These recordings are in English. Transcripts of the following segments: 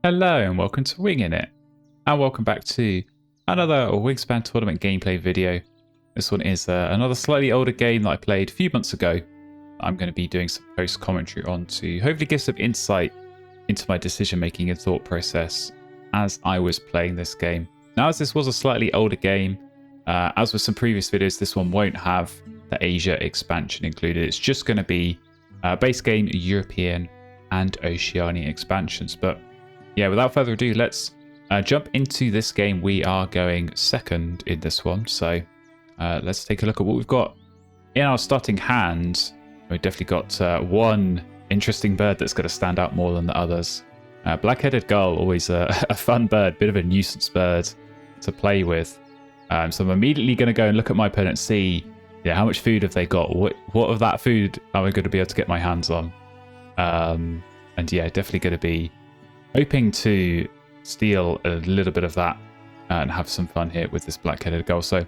Hello and welcome to Wingin It, and welcome back to another Wingspan tournament gameplay video. This one is another slightly older game that I played a few months ago. I'm going to be doing some post commentary on to hopefully give some insight into my decision making and thought process as I was playing this game. Now, as this was a slightly older game, as with some previous videos, this one won't have the Asia expansion included. It's just going to be base game European and Oceania expansions. But yeah, without further ado, let's jump into this game. We are going second in this one. So let's take a look at what we've got in our starting hand. We've definitely got one interesting bird that's going to stand out more than the others. Black-headed gull, always a fun bird, bit of a nuisance bird to play with. So I'm immediately going to go and look at my opponent, see how much food have they got? What of that food am I going to be able to get my hands on? And yeah, definitely going to be hoping to steal a little bit of that and have some fun here with this black-headed gull. So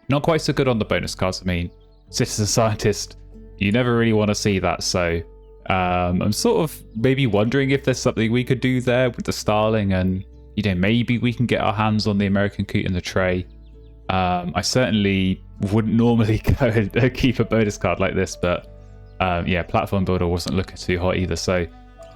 not quite so good on the bonus cards. I mean, citizen scientist, you never really want to see that. So I'm sort of maybe wondering if there's something we could do there with the starling, and maybe we can get our hands on the American coot in the tray. I certainly wouldn't normally go and keep a bonus card like this, but yeah, platform builder wasn't looking too hot either. So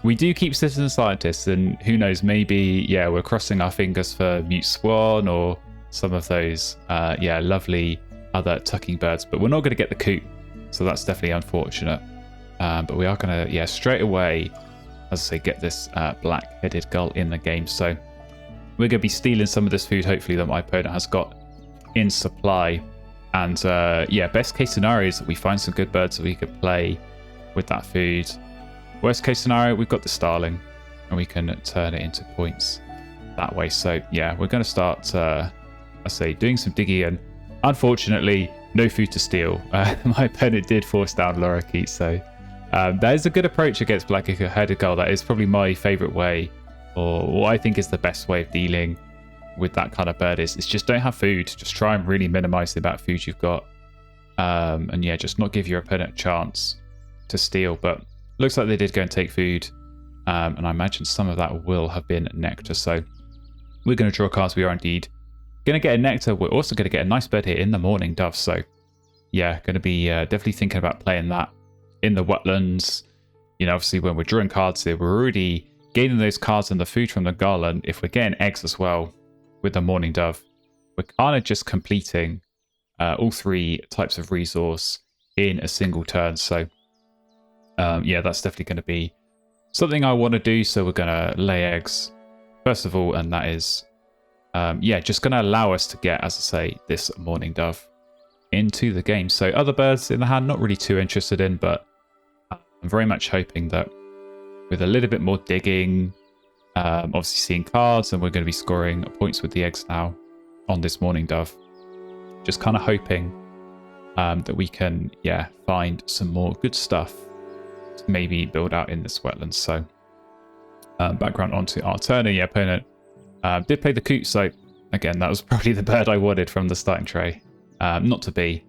we do keep citizen scientists, and who knows, maybe we're crossing our fingers for mute swan or some of those lovely other tucking birds, but we're not going to get the coot, so that's definitely unfortunate. But we are going to straight away, as I say, get this black-headed gull in the game. So we're going to be stealing some of this food, hopefully, that my opponent has got in supply. And best case scenario is that we find some good birds that we could play with that food. Worst case scenario, we've got the starling and we can turn it into points that way. So yeah, we're going to start, doing some digging, and unfortunately, no food to steal. My opponent did force down lorikeet, so that is a good approach against black-headed gull. That is probably my favourite way, or what I think is the best way of dealing with that kind of bird is just don't have food. Just try and really minimise the amount of food you've got, and yeah, just not give your opponent a chance to steal. But looks like they did go and take food, and I imagine some of that will have been nectar. So we're going to draw cards. We are indeed going to get a nectar. We're also going to get a nice bird here in the morning dove. So yeah, going to be definitely thinking about playing that in the wetlands. Obviously when we're drawing cards here, we're already gaining those cards and the food from the gull, and if we're getting eggs as well with the morning dove, we're kind of just completing all three types of resource in a single turn. So that's definitely going to be something I want to do. So we're going to lay eggs first of all, and that is just going to allow us to get, as I say, this morning dove into the game. So other birds in the hand, not really too interested in, but I'm very much hoping that with a little bit more digging, obviously seeing cards, and we're going to be scoring points with the eggs now on this morning dove. Just kind of hoping that we can find some more good stuff to maybe build out in this wetlands. So background onto our turn. And opponent did play the coot, so again, that was probably the bird I wanted from the starting tray. Not to be.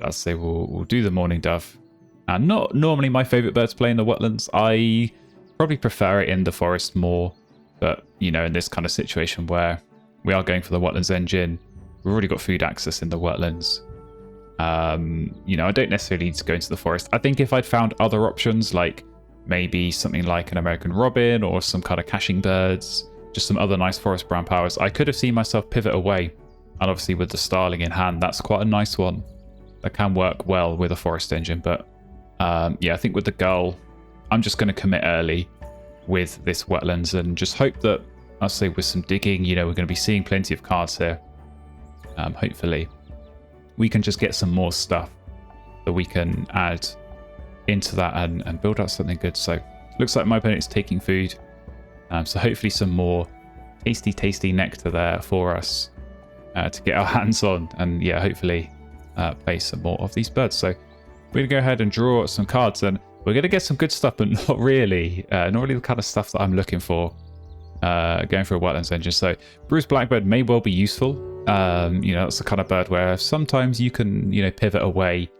I'll say we'll do the morning dove. And not normally my favourite bird to play in the wetlands. I probably prefer it in the forest more, but in this kind of situation where we are going for the wetlands engine, we've already got food access in the wetlands. I don't necessarily need to go into the forest. I think if I'd found other options, like maybe something like an American robin or some kind of caching birds, just some other nice forest brown powers, I could have seen myself pivot away. And obviously with the starling in hand, that's quite a nice one that can work well with a forest engine. But I think with the gull, I'm just going to commit early with this wetlands and just hope that, I'll say, with some digging, we're going to be seeing plenty of cards here. Hopefully we can just get some more stuff that we can add into that and build out something good. So looks like my opponent is taking food. So hopefully some more tasty nectar there for us to get our hands on, and hopefully play some more of these birds. So we're going to go ahead and draw some cards, and we're going to get some good stuff, but not really the kind of stuff that I'm looking for going for a wetlands engine. So Bruce Blackbird may well be useful. That's the kind of bird where sometimes you can, pivot away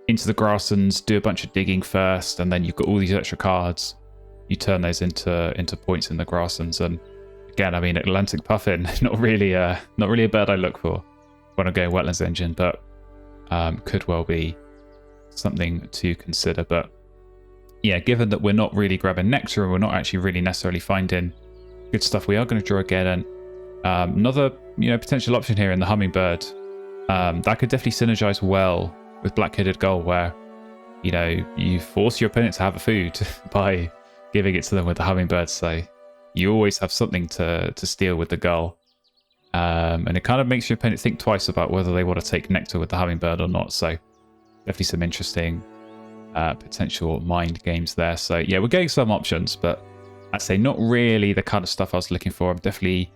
into the grasslands, do a bunch of digging first, and then you've got all these extra cards you turn those into points in the grasslands. And again, I mean, Atlantic puffin, not really a bird I look for when I'm going Wetlands engine, but could well be something to consider. But yeah, given that we're not really grabbing nectar and we're not actually really necessarily finding good stuff, we are going to draw again. And another potential option here in the hummingbird, that could definitely synergize well with black-headed gull, where you force your opponent to have a food by giving it to them with the hummingbird. So you always have something to steal with the gull, and it kind of makes your opponent think twice about whether they want to take nectar with the hummingbird or not. So definitely some interesting potential mind games there. So yeah, we're getting some options, but I'd say not really the kind of stuff I was looking for. I'm definitely,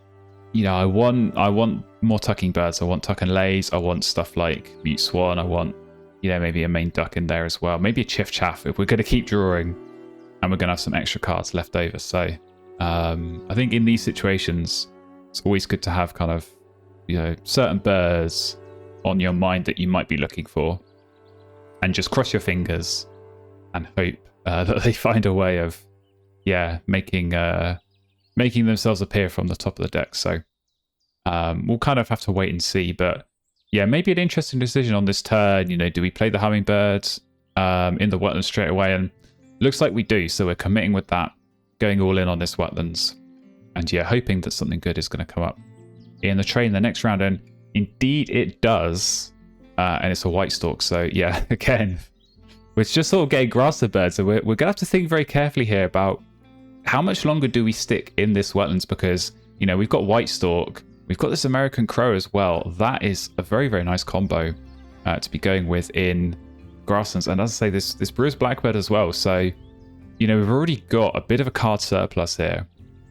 I want more tucking birds. I want tuck and lays. I want stuff like mute swan. I want, maybe a main duck in there as well. Maybe a chiff chaff if we're going to keep drawing and we're going to have some extra cards left over. So I think in these situations, it's always good to have kind of, certain birds on your mind that you might be looking for, and just cross your fingers and hope that they find a way of, making themselves appear from the top of the deck. So we'll kind of have to wait and see. But yeah, maybe an interesting decision on this turn. Do we play the hummingbird in the wetlands straight away? And looks like we do. So we're committing with that, going all in on this wetlands, and hoping that something good is going to come up in the train the next round. And indeed it does. And it's a white stalk. So yeah, again, we're just sort of getting grassland birds. So we're going to have to think very carefully here about how much longer do we stick in this wetlands, because, we've got white stalk, we've got this American crow as well. That is a very, very nice combo to be going with in grasslands. And as I say, this brewer's blackbird as well. So, we've already got a bit of a card surplus here.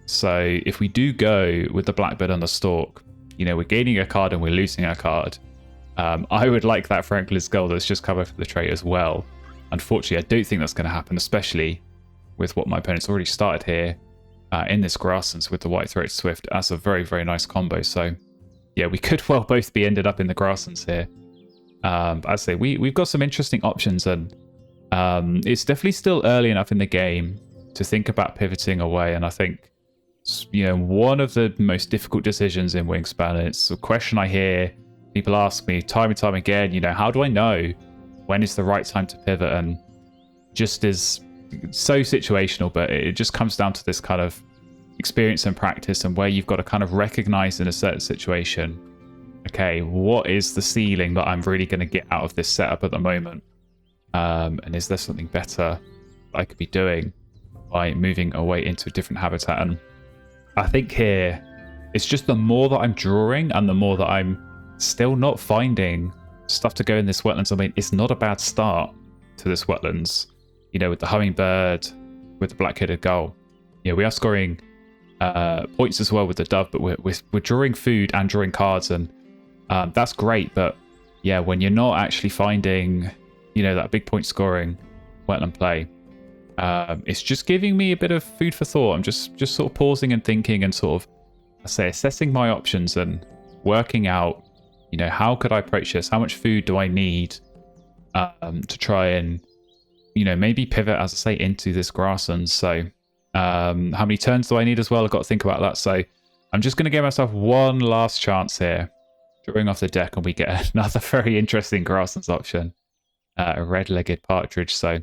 So if we do go with the blackbird on the stalk, we're gaining a card and we're losing a card. I would like that Franklin's Gull that's just come up for the trait as well. Unfortunately, I don't think that's going to happen, especially with what my opponent's already started here in this grasslands with the white-throated swift. That's a very, very nice combo. So yeah, we could well both be ended up in the grasslands here. But I'd say we've got some interesting options, and it's definitely still early enough in the game to think about pivoting away. And I think, one of the most difficult decisions in Wingspan, and it's a question I hear people ask me time and time again, how do I know when is the right time to pivot? And just is so situational, but it just comes down to this kind of experience and practice, and where you've got to kind of recognize in a certain situation, okay, what is the ceiling that I'm really going to get out of this setup at the moment? And is there something better I could be doing by moving away into a different habitat? And I think here, it's just the more that I'm drawing and the more that I'm still not finding stuff to go in this wetlands. I mean, it's not a bad start to this wetlands, with the hummingbird, with the black-headed gull. We are scoring points as well with the dove, but we're drawing food and drawing cards, and that's great. But yeah, when you're not actually finding, that big point scoring wetland play, it's just giving me a bit of food for thought. I'm just sort of pausing and thinking and sort of, assessing my options and working out, how could I approach this? How much food do I need to try and, maybe pivot, as I say, into this grassland? So how many turns do I need as well? I've got to think about that. So I'm just going to give myself one last chance here, drawing off the deck, and we get another very interesting grasslands option, a red-legged partridge. So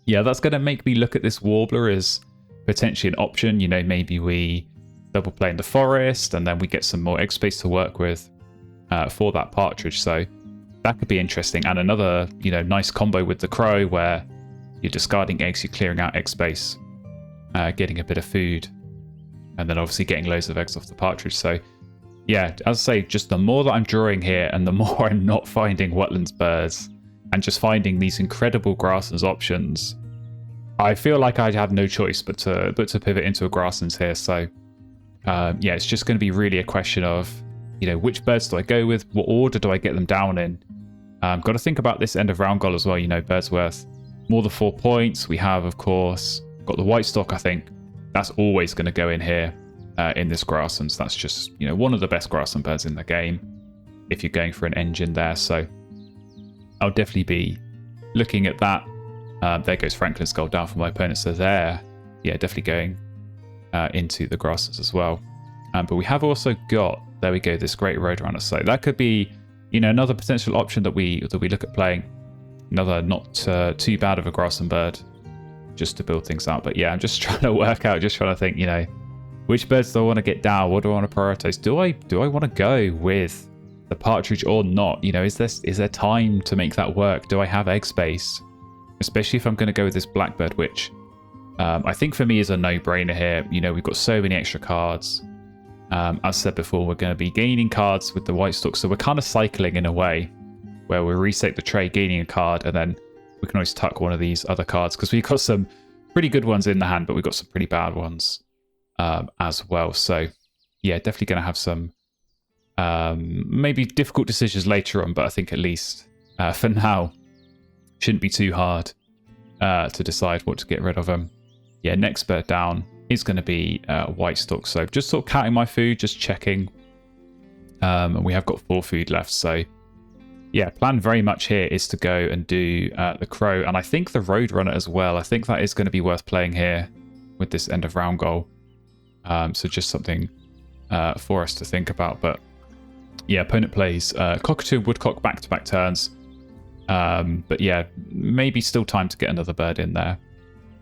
yeah, that's going to make me look at this warbler as potentially an option. Maybe we double play in the forest, and then we get some more egg space to work with for that partridge. So that could be interesting. And another, nice combo with the crow, where you're discarding eggs, you're clearing out egg space, getting a bit of food, and then obviously getting loads of eggs off the partridge. So yeah, as I say, just the more that I'm drawing here and the more I'm not finding wetlands birds and just finding these incredible grasslands options, I feel like I'd have no choice but to pivot into a grasslands here. So yeah, it's just going to be really a question of, which birds do I go with? What order do I get them down in? Got to think about this end of round goal as well. Birds worth more than 4 points. We have, of course, got the white stock. I think that's always going to go in here in this grasslands. That's just, one of the best grassland birds in the game if you're going for an engine there. So I'll definitely be looking at that. There goes Franklin's Gull down for my opponent. So there yeah, definitely going into the grasses as well. But we have also got, there we go, this great roadrunner. So that could be, you know, another potential option that we look at playing. Another not too bad of a grassland bird, just to build things out. But yeah, I'm just trying to work out, just trying to think, you know, which birds do I want to get down? What do I want to prioritize? Do I want to go with the partridge or not? You know, is there time to make that work? Do I have egg space? Especially if I'm going to go with this blackbird, which I think for me is a no-brainer here. You know, we've got so many extra cards. As I said before, we're going to be gaining cards with the white stock, so we're kind of cycling in a way where we reset the tray, gaining a card, and then we can always tuck one of these other cards because we've got some pretty good ones in the hand, but we've got some pretty bad ones as well. So yeah, definitely going to have some maybe difficult decisions later on, but I think at least for now shouldn't be too hard to decide what to get rid of them. Yeah, next bird down is going to be white stock. So just sort of counting my food, just checking. And we have got 4 food left. So yeah, plan very much here is to go and do the crow. And I think the roadrunner as well. I think that is going to be worth playing here with this end of round goal. So just something for us to think about. But yeah, opponent plays cockatoo, woodcock back-to-back turns. But yeah, maybe still time to get another bird in there.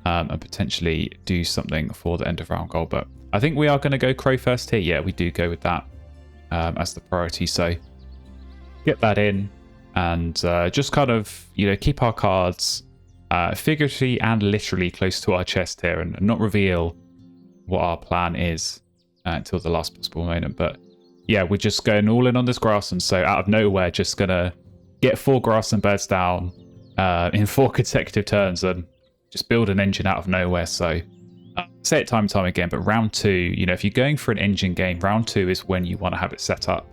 And potentially do something for the end of round goal. But I think we are going to go crow first here. Yeah, we do go with that as the priority. So get that in and just kind of, you know, keep our cards figuratively and literally close to our chest here and not reveal what our plan is until the last possible moment. But yeah, we're just going all in on this grassland. So out of nowhere, just going to get 4 grassland birds down in 4 consecutive turns and just build an engine out of nowhere. So I say it time and time again, but round 2, you know, if you're going for an engine game, round 2 is when you want to have it set up.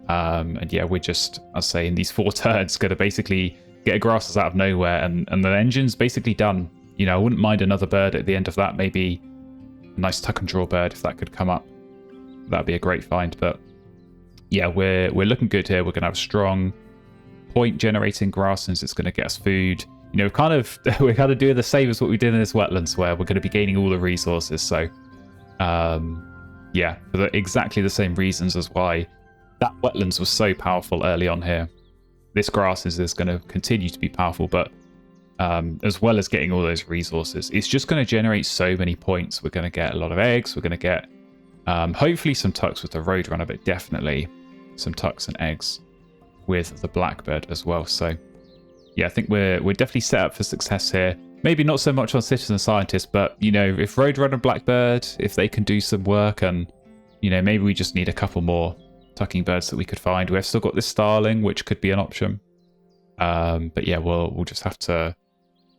And yeah, we're just, I'll say, in these 4 turns, going to basically get a grasses out of nowhere, and the engine's basically done. You know, I wouldn't mind another bird at the end of that, maybe a nice tuck and draw bird if that could come up. That'd be a great find. But yeah, we're looking good here. We're going to have strong point generating grasslands. It's going to get us food. You know, we're kind of doing the same as what we did in this wetlands, where we're going to be gaining all the resources. So yeah, for exactly the same reasons as why that wetlands was so powerful early on here. This grasses is going to continue to be powerful, but as well as getting all those resources, it's just going to generate so many points. We're going to get a lot of eggs. We're going to get hopefully some tucks with the roadrunner, but definitely some tucks and eggs with the blackbird as well. So yeah, I think we're definitely set up for success here. Maybe not so much on citizen scientist, but you know, if roadrunner and blackbird, if they can do some work, and you know, maybe we just need a couple more tucking birds that we could find. We've still got this starling, which could be an option. But yeah, we'll just have to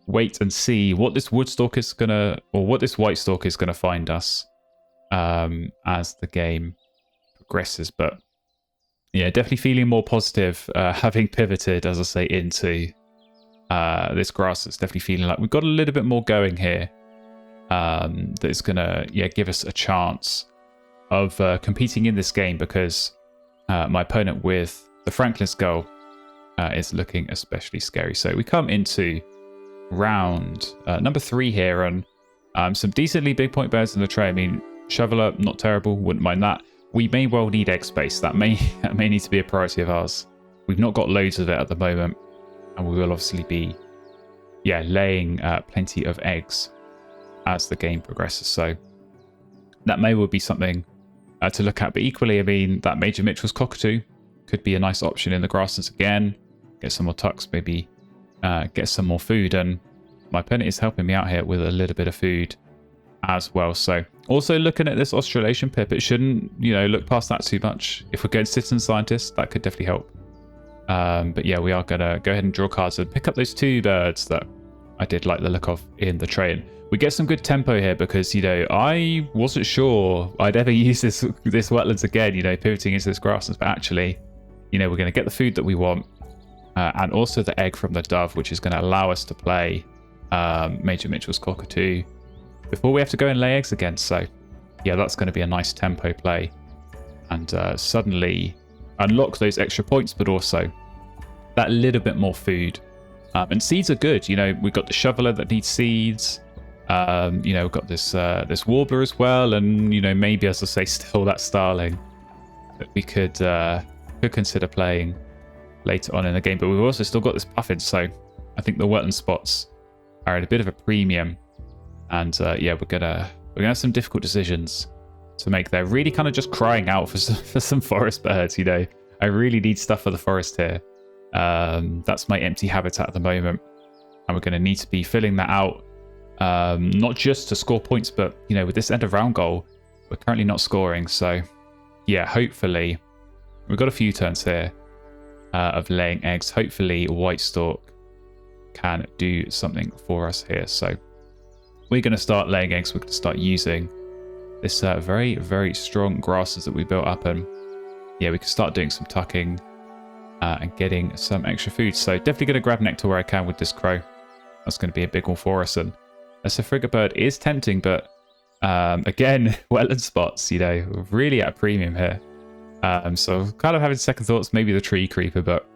wait and see what this woodstock is gonna, or what this white stalk is gonna find us as the game progresses. But yeah, definitely feeling more positive, having pivoted, as I say, into this grass. It's definitely feeling like we've got a little bit more going here. That is gonna give us a chance of competing in this game, because my opponent with the Franklin Skull is looking especially scary. So we come into round number 3 here, and some decently big point birds in the tray. I mean, shoveler, not terrible, wouldn't mind that. We may well need egg space. That may need to be a priority of ours. We've not got loads of it at the moment, and we will obviously be laying plenty of eggs as the game progresses. So that may well be something to look at. But equally, I mean, that Major Mitchell's cockatoo could be a nice option in the grasslands again. Get some more tucks, maybe get some more food. And my opponent is helping me out here with a little bit of food as well. So also looking at this Australasian pip, it shouldn't, look past that too much. If we're going citizen scientist, that could definitely help. But yeah, we are going to go ahead and draw cards and pick up those 2 birds that I did like the look of in the tray. And we get some good tempo here because, I wasn't sure I'd ever use this wetlands again, pivoting into this grasslands. But actually, we're going to get the food that we want, and also the egg from the dove, which is going to allow us to play Major Mitchell's cockatoo before we have to go and lay eggs again. So yeah, that's going to be a nice tempo play, and suddenly unlock those extra points, but also that little bit more food. And seeds are good. We've got the shoveler that needs seeds. You know, we've got this this warbler as well, and you know, maybe, as I say, still that starling that we could consider playing later on in the game. But we've also still got this puffin, so I think the wetland spots are at a bit of a premium, and yeah, we're gonna have some difficult decisions to make there. Really kind of just crying out for some forest birds. You know, I really need stuff for the forest here. That's my empty habitat at the moment, and we're going to need to be filling that out, not just to score points, but you know, with this end of round goal, we're currently not scoring. So yeah, hopefully we've got a few turns here of laying eggs. Hopefully white stork can do something for us here. So we're going to start laying eggs. We're going to start using this very, very strong grasses that we built up, and yeah, we can start doing some tucking and getting some extra food. So definitely going to grab nectar where I can with this crow. That's going to be a big one for us. And as a frigate bird is tempting, but again, wetland spots, you know, really at a premium here. So kind of having second thoughts, maybe the tree creeper, but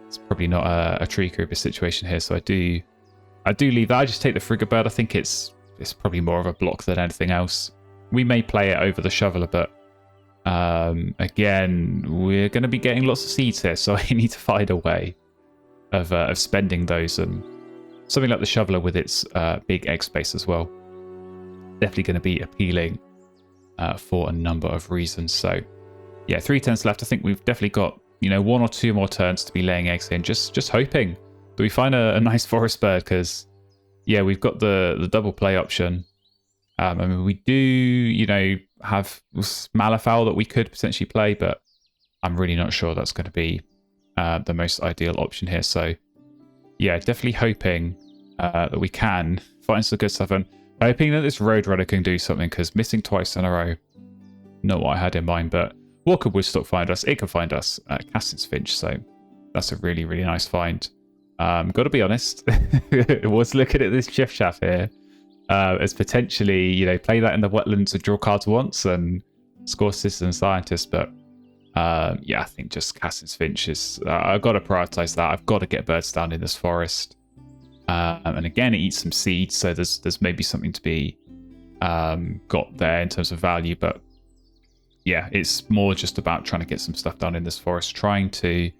it's probably not a tree creeper situation here. So I do leave that. I just take the frigate bird. I think it's probably more of a block than anything else. We may play it over the shoveler, but again, we're going to be getting lots of seeds here, so I need to find a way of spending those, and something like the shoveler with its big egg space as well, definitely going to be appealing for a number of reasons. So yeah, 3 turns left. I think we've definitely got, you know, 1 or 2 more turns to be laying eggs in, just hoping that we find a nice forest bird, because yeah, we've got the double play option. I mean, we do, you know, have Malafaux that we could potentially play, but I'm really not sure that's going to be the most ideal option here. So yeah, definitely hoping that we can find some good stuff, and hoping that this Roadrunner can do something, because missing twice in a row, not what I had in mind. But what could Woodstock find us? It can find us Cassin's Finch, so that's a really, really nice find. Got to be honest, it was looking at this Chiff Chaff here as potentially, you know, play that in the wetlands and draw cards once and score citizen scientist. But yeah, I think just Cassin's Finch is, I've got to prioritize that. I've got to get birds down in this forest. And again, it eats some seeds, so there's maybe something to be got there in terms of value. But yeah, it's more just about trying to get some stuff done in this forest, trying to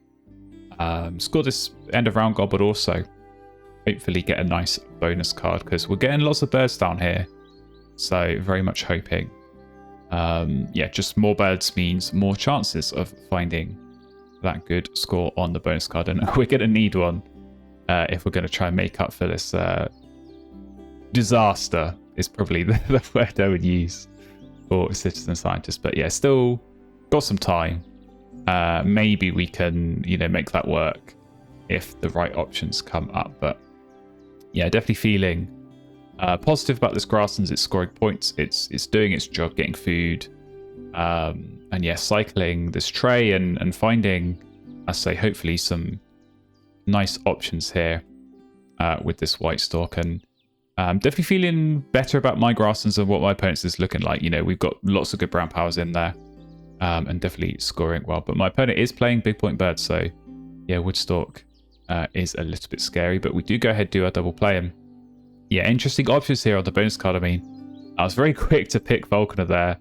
score this end of round goal, but also hopefully get a nice bonus card, because we're getting lots of birds down here. So very much hoping, yeah, just more birds means more chances of finding that good score on the bonus card, and we're going to need one if we're going to try and make up for this disaster, is probably the word I would use for citizen scientist. But yeah, still got some time. Maybe we can, you know, make that work if the right options come up. But yeah, definitely feeling positive about this grasslands. It's scoring points. It's doing its job, getting food, and yeah, cycling this tray and finding, I say, hopefully some nice options here with this white stork. And definitely feeling better about my grasslands and what my opponents is looking like. You know, we've got lots of good brown powers in there, and definitely scoring well. But my opponent is playing big point birds, so yeah, Woodstock is a little bit scary, but we do go ahead, do our double play. And yeah, interesting options here on the bonus card. I mean, I was very quick to pick Vulcaner there.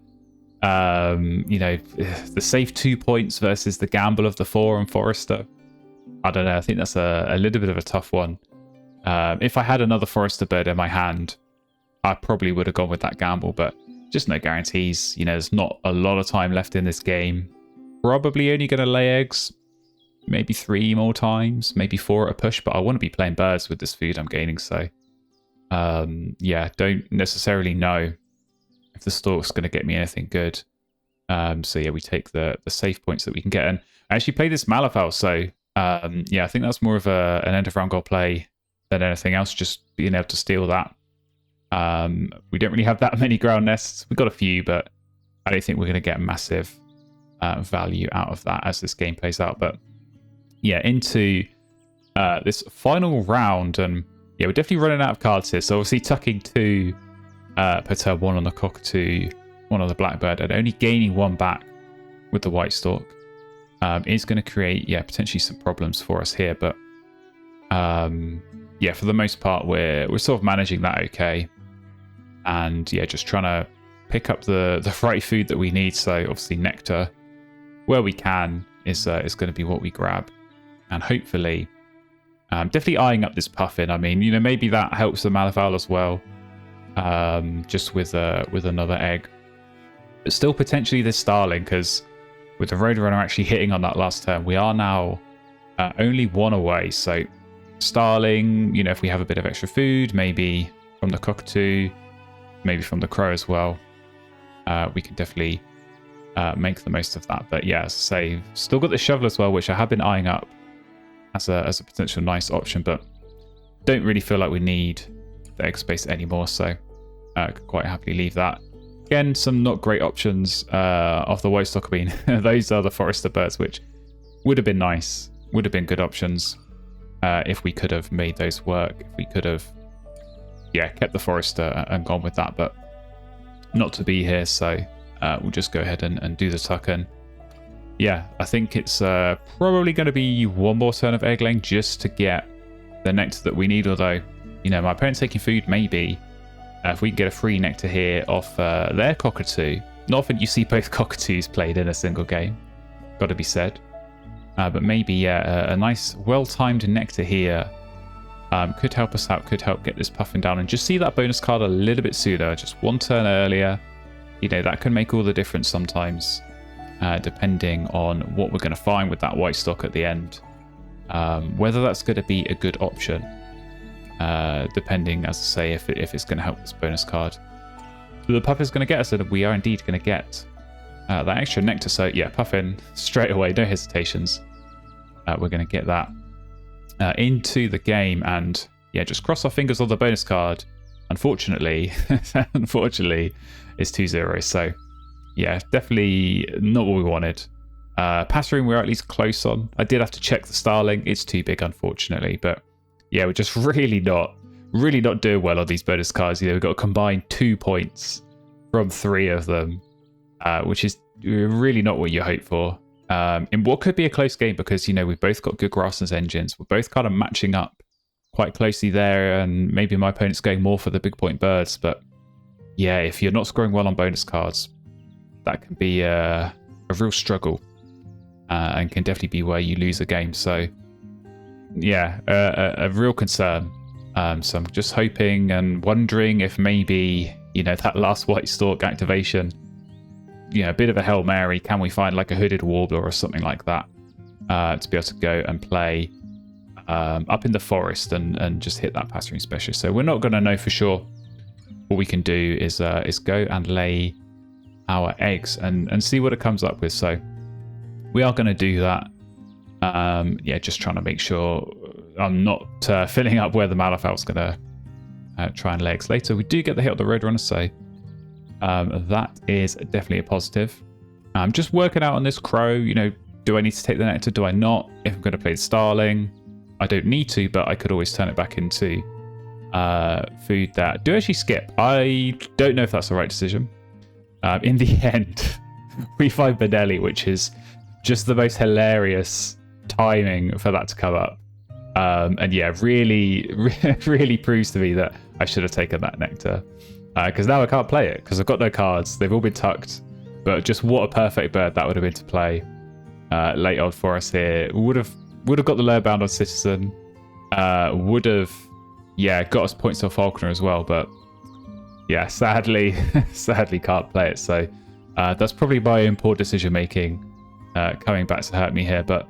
You know, the safe 2 points versus the gamble of the 4 on Forester. I don't know. I think that's a little bit of a tough one. If I had another Forester bird in my hand, I probably would have gone with that gamble, but just no guarantees. You know, there's not a lot of time left in this game. Probably only going to lay eggs maybe 3 more times, maybe 4 at a push, but I want to be playing birds with this food I'm gaining. So yeah, don't necessarily know if the stork's going to get me anything good. So yeah, we take the safe points that we can get. And I actually play this Malafaux, so yeah, I think that's more of an end of round goal play than anything else, just being able to steal that. We don't really have that many ground nests. We've got a few, but I don't think we're going to get massive value out of that as this game plays out. But yeah, into this final round, and yeah, we're definitely running out of cards here. So obviously tucking 2 per turn, 1 on the cockatoo, 1 on the blackbird, and only gaining 1 back with the white stork is going to create, yeah, potentially some problems for us here. But yeah, for the most part, we're sort of managing that okay. And yeah, just trying to pick up the right food that we need. So obviously nectar, where we can, is going to be what we grab. And hopefully, definitely eyeing up this puffin. I mean, maybe that helps the Malafal as well, just with another egg. But still potentially this starling, because with the Roadrunner actually hitting on that last turn, we are now only one away. So starling, if we have a bit of extra food, maybe from the cockatoo, maybe from the crow as well, we can definitely make the most of that. But yeah, as I say, still got the shovel as well, which I have been eyeing up as a potential nice option, but don't really feel like we need the egg space anymore, so could quite happily leave that. Again, some not great options off the white stock. I mean, those are the forester birds, which would have been nice, would have been good options if we could have made those work, if we could have kept the forester and gone with that, but not to be here, so we'll just go ahead and do the tuck-in. Yeah, I think it's probably going to be one more turn of egg laying just to get the nectar that we need, although, my opponent's taking food, maybe. If we can get a free nectar here off their cockatoo. Not often you see both cockatoos played in a single game, got to be said. But maybe, a nice, well-timed nectar here could help us out, could help get this puffin down, and just see that bonus card a little bit sooner, just one turn earlier. That can make all the difference sometimes. Depending on what we're going to find with that white stock at the end. Whether that's going to be a good option, depending, as I say, if it's going to help this bonus card. The puffin's going to get us, and we are indeed going to get that extra nectar. So yeah, puffin straight away, no hesitations. We're going to get that into the game, and yeah, just cross our fingers on the bonus card. Unfortunately, it's 2-0. So yeah, definitely not what we wanted. Pattering, we're at least close on. I did have to check the starling. It's too big, unfortunately. But yeah, we're just really not doing well on these bonus cards. We've got to combine 2 points from 3 of them, which is really not what you hope for. In what could be a close game, because, we've both got good grasslands engines. We're both kind of matching up quite closely there, and maybe my opponent's going more for the big point birds. But yeah, if you're not scoring well on bonus cards, that can be a real struggle, and can definitely be where you lose a game. So yeah, a real concern. So I'm just hoping and wondering if maybe, that last white stalk activation, a bit of a Hail Mary, can we find like a hooded warbler or something like that to be able to go and play up in the forest and just hit that pattering specialist. So we're not going to know for sure. What we can do is go and lay our eggs and see what it comes up with. So we are going to do that. Just trying to make sure I'm not filling up where the Malafal's going to try and lay eggs later. We do get the hit of the Roadrunner, so that is definitely a positive. I'm just working out on this crow, do I need to take the nectar? Do I not? If I'm going to play the starling, I don't need to, but I could always turn it back into food that do actually skip. I don't know if that's the right decision. In the end, we find Benelli, which is just the most hilarious timing for that to come up. And yeah, really proves to me that I should have taken that nectar. Because now I can't play it, because I've got no cards. They've all been tucked. But just what a perfect bird that would have been to play late on for us here. Would have got the lower bound on Citizen. Would have, got us points on Falconer as well. But yeah, sadly can't play it. So that's probably my own poor decision making coming back to hurt me here. But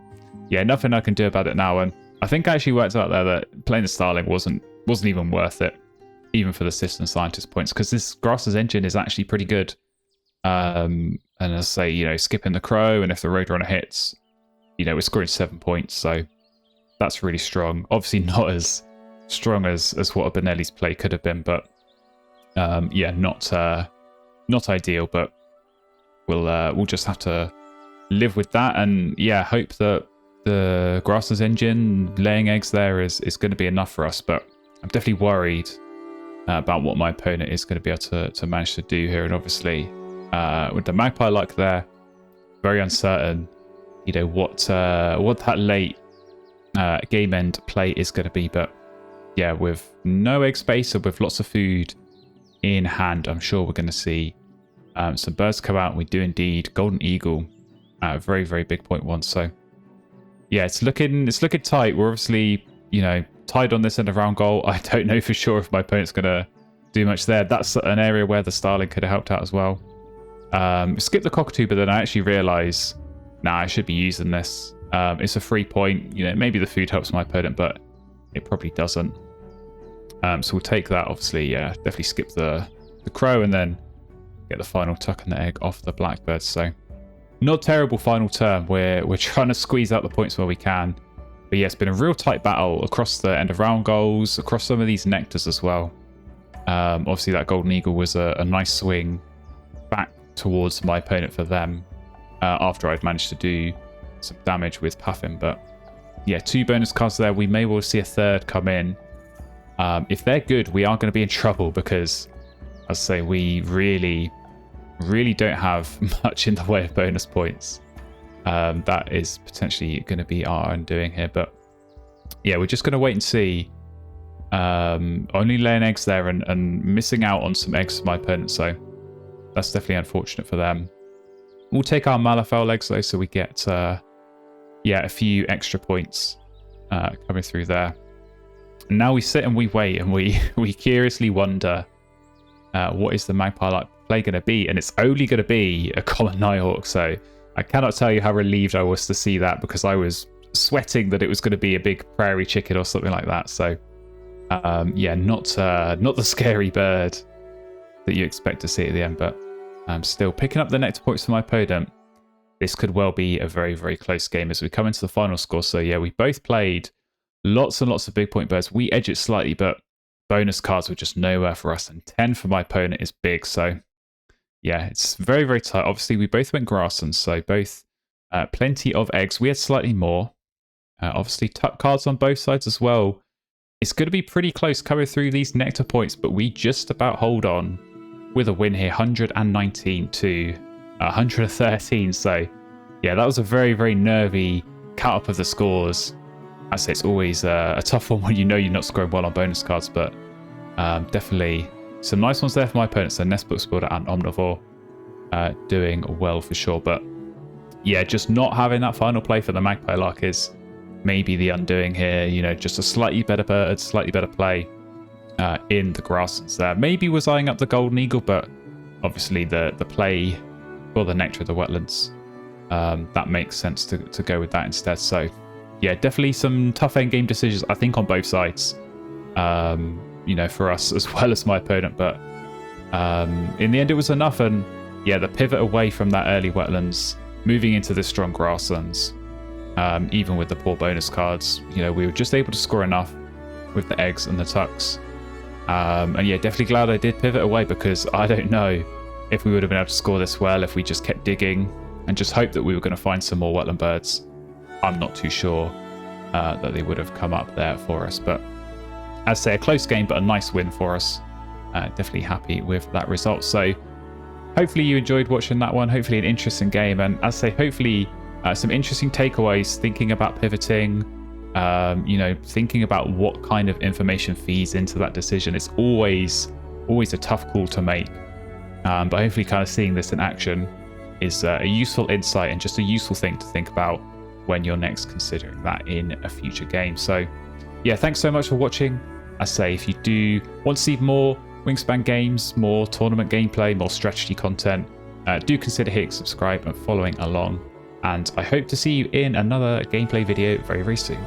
yeah, nothing I can do about it now. And I think I actually worked out there that playing the Starling wasn't even worth it, even for the System Scientist points, because this Grass's engine is actually pretty good. And as I say, skipping the Crow, and if the Roadrunner hits, we're scoring 7 points. So that's really strong. Obviously not as strong as what a Benelli's play could have been, but not ideal. But we'll just have to live with that, and hope that the Grass's engine laying eggs there is going to be enough for us. But I'm definitely worried about what my opponent is going to be able to manage to do here. And obviously, with the Magpie luck there, very uncertain, what that late game end play is going to be. But yeah, with no egg space and with lots of food in hand, I'm sure we're going to see some birds come out. We do indeed. Golden Eagle, very, very big point one. So yeah, it's looking tight. We're obviously, you know, tied on this end of round goal. I don't know for sure if my opponent's going to do much there. That's an area where the Starling could have helped out as well. Skip the cockatoo, but then I actually realise, nah, I should be using this. It's a 3 point. You know, maybe the food helps my opponent, but it probably doesn't. So we'll take that. Obviously, yeah, definitely skip the crow and then get the final tuck and the egg off the blackbird. So not terrible final turn. We're trying to squeeze out the points where we can. But yeah, it's been a real tight battle across the end of round goals, across some of these nectars as well. Obviously, that Golden Eagle was a nice swing back towards my opponent for them after I'd managed to do some damage with Puffin. But yeah, 2 bonus cards there. We may well see a third come in. If they're good, we are going to be in trouble because, as I say, we really don't have much in the way of bonus points. That is potentially going to be our undoing here. But yeah, we're just going to wait and see. Only laying eggs there and missing out on some eggs for my opponent. So that's definitely unfortunate for them. We'll take our Malafell eggs though, so we get yeah, a few extra points coming through there. And now we sit and we wait and we curiously wonder what is the Magpie play going to be, and it's only going to be a common Nighthawk. So I cannot tell you how relieved I was to see that, because I was sweating that it was going to be a big prairie chicken or something like that. So yeah, not the scary bird that you expect to see at the end, but still picking up the nectar points for my opponent. This could well be a very, very close game as we come into the final score. So yeah, we both played lots and lots of big point birds. We edge it slightly, but bonus cards were just nowhere for us, and 10 for my opponent is big. So yeah, it's very, very tight. Obviously, we both went grasslands, so both plenty of eggs. We had slightly more. Obviously, tuck cards on both sides as well. It's going to be pretty close coming through these nectar points, but we just about hold on with a win here, 119 to 113. So yeah, that was a very, very nervy cut up of the scores. I say it's always a tough one when you know you're not scoring well on bonus cards, but definitely some nice ones there for my opponents. So Nestbook Builder and Omnivore doing well for sure. But yeah, just not having that final play for the Magpie Lark is maybe the undoing here. You know, just a slightly better bird, slightly better play in the grasslands there. Maybe was eyeing up the Golden Eagle, but obviously the play for the Nectar of the Wetlands, that makes sense to go with that instead. So yeah, definitely some tough endgame decisions, I think, on both sides. You know, for us as well as my opponent, but in the end it was enough. And yeah, the pivot away from that early Wetlands, moving into the strong grasslands, even with the poor bonus cards, you know, we were just able to score enough with the eggs and the tucks. And yeah, definitely glad I did pivot away, because I don't know if we would have been able to score this well if we just kept digging and just hoped that we were going to find some more wetland birds. I'm not too sure that they would have come up there for us. But as I say, a close game, but a nice win for us. Definitely happy with that result. So hopefully you enjoyed watching that one. Hopefully an interesting game. And as I say, hopefully some interesting takeaways, thinking about pivoting, you know, thinking about what kind of information feeds into that decision. It's always a tough call to make. But hopefully kind of seeing this in action is a useful insight and just a useful thing to think about when you're next considering that in a future game. So yeah, thanks so much for watching. I say, if you do want to see more Wingspan games, more tournament gameplay, more strategy content, do consider hitting subscribe and following along. And I hope to see you in another gameplay video very, very soon.